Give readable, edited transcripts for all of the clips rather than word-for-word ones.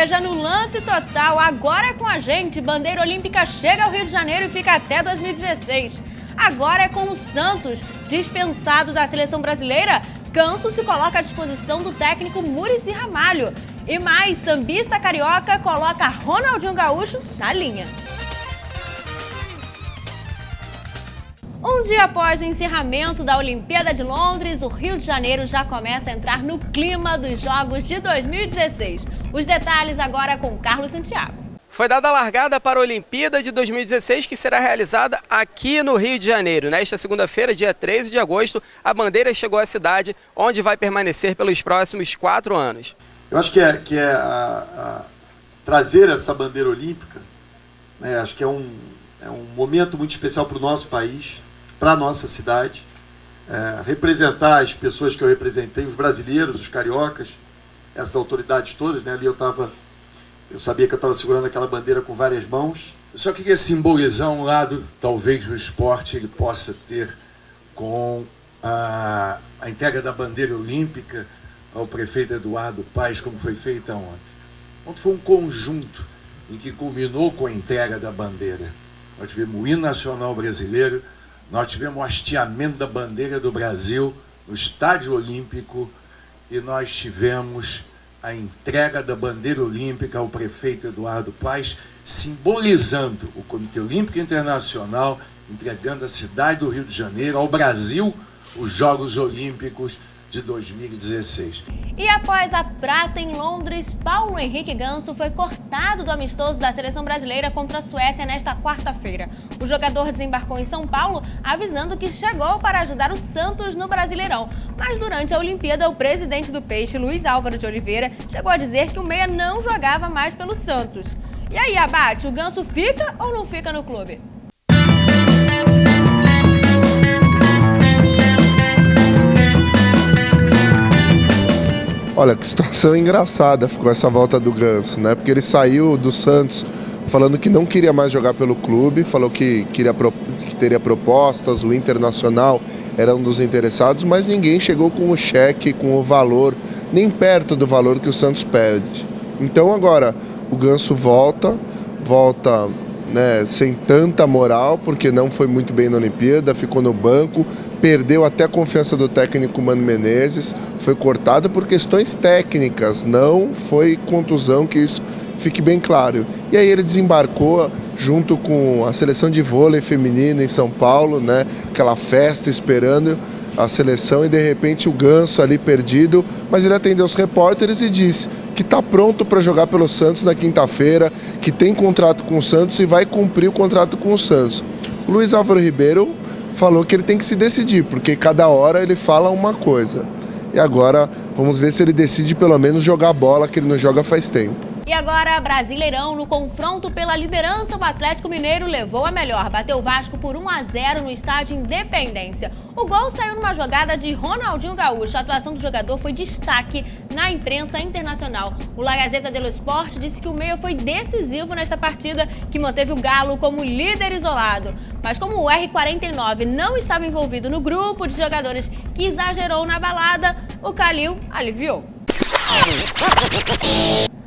esteja no lance total, agora é com a gente. Bandeira olímpica chega ao Rio de Janeiro e fica até 2016. Agora é com o Santos, dispensado da seleção brasileira. Ganso se coloca à disposição do técnico Muricy Ramalho. E mais, sambista carioca coloca Ronaldinho Gaúcho na linha. Um dia após o encerramento da Olimpíada de Londres, o Rio de Janeiro já começa a entrar no clima dos Jogos de 2016. Os detalhes agora com Carlos Santiago. Foi dada a largada para a Olimpíada de 2016, que será realizada aqui no Rio de Janeiro. Nesta segunda-feira, dia 13 de agosto, a bandeira chegou à cidade, onde vai permanecer pelos próximos 4 anos. Eu acho que trazer essa bandeira olímpica, né, acho que é um momento muito especial para o nosso país, para a nossa cidade, representar as pessoas que eu representei, os brasileiros, os cariocas, essas autoridades todas, né? Ali eu sabia que eu estava segurando aquela bandeira com várias mãos. Eu só queria simbolizar um lado, talvez o esporte ele possa ter com a entrega da bandeira olímpica ao prefeito Eduardo Paes, como foi feita ontem. Ontem foi um conjunto em que culminou com a entrega da bandeira. Nós tivemos o hino nacional brasileiro, nós tivemos o hasteamento da bandeira do Brasil no Estádio Olímpico e nós tivemos a entrega da bandeira olímpica ao prefeito Eduardo Paes, simbolizando o Comitê Olímpico Internacional, entregando à cidade do Rio de Janeiro, ao Brasil, os Jogos Olímpicos de 2016. E após a prata em Londres, Paulo Henrique Ganso foi cortado do amistoso da seleção brasileira contra a Suécia nesta quarta-feira. O jogador desembarcou em São Paulo, avisando que chegou para ajudar o Santos no Brasileirão. Mas durante a Olimpíada, o presidente do Peixe, Luiz Álvaro de Oliveira, chegou a dizer que o meia não jogava mais pelo Santos. E aí, Abate, o Ganso fica ou não fica no clube? Olha, que situação engraçada ficou essa volta do Ganso, né? Porque ele saiu do Santos falando que não queria mais jogar pelo clube, falou que teria propostas, o Internacional era um dos interessados, mas ninguém chegou com o cheque, com o valor, nem perto do valor que o Santos pede. Então agora o Ganso volta, né, sem tanta moral, porque não foi muito bem na Olimpíada, ficou no banco, perdeu até a confiança do técnico Mano Menezes, foi cortado por questões técnicas, não foi contusão, que isso fique bem claro. E aí ele desembarcou junto com a seleção de vôlei feminina em São Paulo, né, aquela festa esperando a seleção, e de repente o Ganso ali perdido, mas ele atendeu os repórteres e disse que está pronto para jogar pelo Santos na quinta-feira, que tem contrato com o Santos e vai cumprir o contrato com o Santos. O Luiz Álvaro Ribeiro falou que ele tem que se decidir, porque cada hora ele fala uma coisa. E agora vamos ver se ele decide pelo menos jogar bola, que ele não joga faz tempo. E agora, Brasileirão, no confronto pela liderança, o Atlético Mineiro levou a melhor. Bateu o Vasco por 1-0 no estádio Independência. O gol saiu numa jogada de Ronaldinho Gaúcho. A atuação do jogador foi destaque na imprensa internacional. O La Gazzetta dello Sport disse que o meia foi decisivo nesta partida, que manteve o Galo como líder isolado. Mas como o R49 não estava envolvido no grupo de jogadores que exagerou na balada, o Calil aliviou.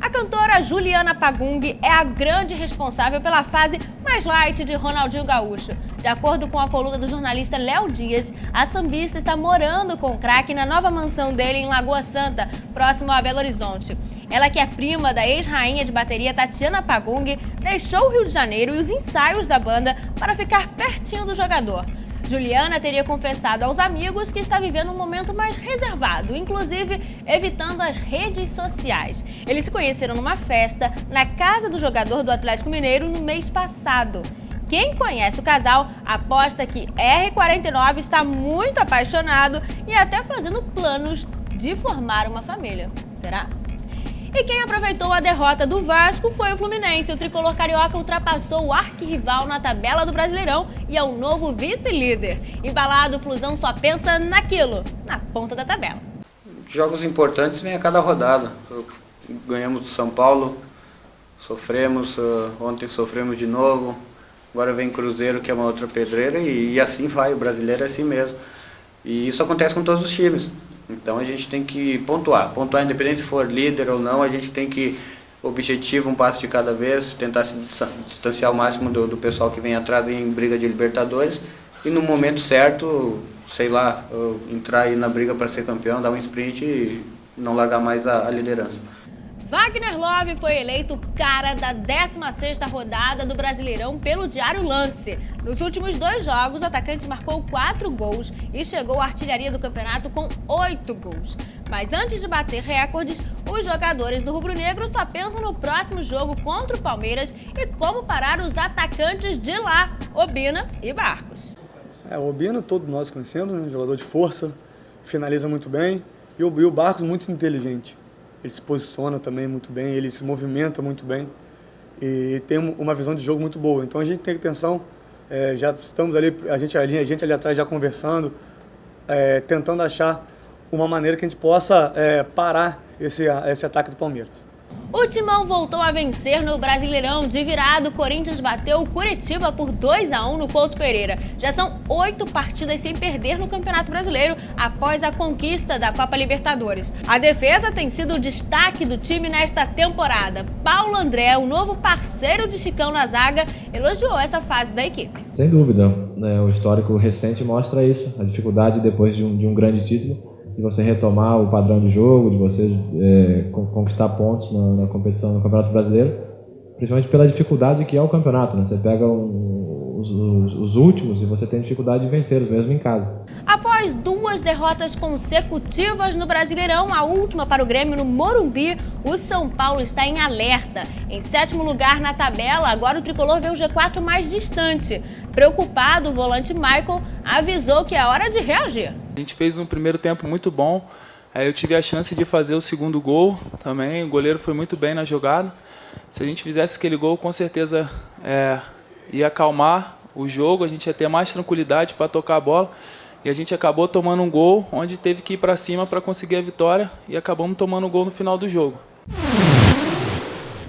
A cantora Juliana Pagung é a grande responsável pela fase mais light de Ronaldinho Gaúcho. De acordo com a coluna do jornalista Léo Dias, a sambista está morando com o craque na nova mansão dele em Lagoa Santa, próximo a Belo Horizonte. Ela, que é prima da ex-rainha de bateria Tatiana Pagung, deixou o Rio de Janeiro e os ensaios da banda para ficar pertinho do jogador. Juliana teria confessado aos amigos que está vivendo um momento mais reservado, inclusive evitando as redes sociais. Eles se conheceram numa festa na casa do jogador do Atlético Mineiro no mês passado. Quem conhece o casal aposta que R49 está muito apaixonado e até fazendo planos de formar uma família. Será? E quem aproveitou a derrota do Vasco foi o Fluminense. O tricolor carioca ultrapassou o arquirrival na tabela do Brasileirão e é o novo vice-líder. Embalado, o Flusão só pensa naquilo, na ponta da tabela. Jogos importantes vêm a cada rodada. Ganhamos do São Paulo, sofremos, ontem sofremos de novo. Agora vem Cruzeiro, que é uma outra pedreira, e assim vai, o brasileiro é assim mesmo. E isso acontece com todos os times. Então a gente tem que pontuar independente se for líder ou não, a gente tem que objetivo, um passo de cada vez, tentar se distanciar ao máximo do pessoal que vem atrás em briga de Libertadores e no momento certo, sei lá, entrar aí na briga para ser campeão, dar um sprint e não largar mais a liderança. Wagner Love foi eleito cara da 16ª rodada do Brasileirão pelo Diário Lance. Nos últimos 2 jogos, o atacante marcou 4 gols e chegou à artilharia do campeonato com 8 gols. Mas antes de bater recordes, os jogadores do rubro-negro só pensam no próximo jogo contra o Palmeiras e como parar os atacantes de lá, Obina e Barcos. O Obina todos nós conhecemos, né? Jogador de força, finaliza muito bem, e o Barcos muito inteligente. Ele se posiciona também muito bem, ele se movimenta muito bem e tem uma visão de jogo muito boa. Então a gente tem atenção, já estamos ali, a gente ali atrás já conversando, tentando achar uma maneira que a gente possa parar esse ataque do Palmeiras. O Timão voltou a vencer no Brasileirão. De virada, o Corinthians bateu o Curitiba por 2-1 no Couto Pereira. Já são 8 partidas sem perder no Campeonato Brasileiro após a conquista da Copa Libertadores. A defesa tem sido o destaque do time nesta temporada. Paulo André, o novo parceiro de Chicão na zaga, elogiou essa fase da equipe. Sem dúvida, né? O histórico recente mostra isso, a dificuldade depois de um grande título, de você retomar o padrão de jogo, de você conquistar pontos na competição, no Campeonato Brasileiro, principalmente pela dificuldade que é o campeonato, né? Você pega os últimos e você tem dificuldade de vencê-los, mesmo em casa. Após 2 derrotas consecutivas no Brasileirão, a última para o Grêmio no Morumbi, o São Paulo está em alerta. Em 7º lugar na tabela, agora o tricolor vê o G4 mais distante. Preocupado, o volante Michael avisou que é hora de reagir. A gente fez um primeiro tempo muito bom, eu tive a chance de fazer o segundo gol também, o goleiro foi muito bem na jogada. Se a gente fizesse aquele gol, com certeza ia acalmar o jogo, a gente ia ter mais tranquilidade para tocar a bola. E a gente acabou tomando um gol, onde teve que ir para cima para conseguir a vitória e acabamos tomando o gol no final do jogo.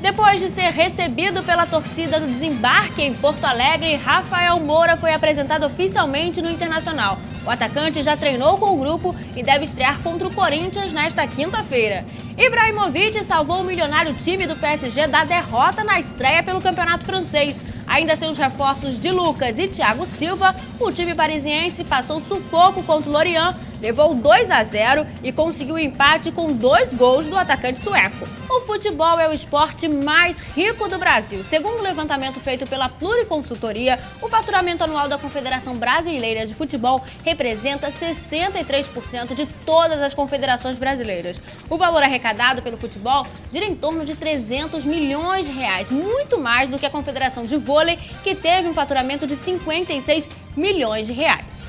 Depois de ser recebido pela torcida no desembarque em Porto Alegre, Rafael Moura foi apresentado oficialmente no Internacional. O atacante já treinou com o grupo e deve estrear contra o Corinthians nesta quinta-feira. Ibrahimovic salvou o milionário time do PSG da derrota na estreia pelo Campeonato Francês. Ainda sem os reforços de Lucas e Thiago Silva, o time parisiense passou sufoco contra o Lorient, levou 2-0 e conseguiu o empate com 2 gols do atacante sueco. O futebol é o esporte mais rico do Brasil. Segundo o levantamento feito pela Pluriconsultoria, o faturamento anual da Confederação Brasileira de Futebol representa 63% de todas as confederações brasileiras. O valor arrecadado pelo futebol gira em torno de 300 milhões de reais, muito mais do que a Confederação de Vôlei, que teve um faturamento de 56 milhões de reais.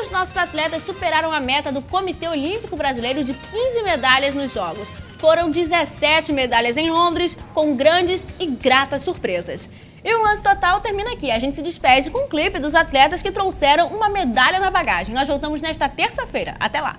Os nossos atletas superaram a meta do Comitê Olímpico Brasileiro de 15 medalhas nos Jogos. Foram 17 medalhas em Londres, com grandes e gratas surpresas. E o Lance Total termina aqui. A gente se despede com um clipe dos atletas que trouxeram uma medalha na bagagem. Nós voltamos nesta terça-feira. Até lá!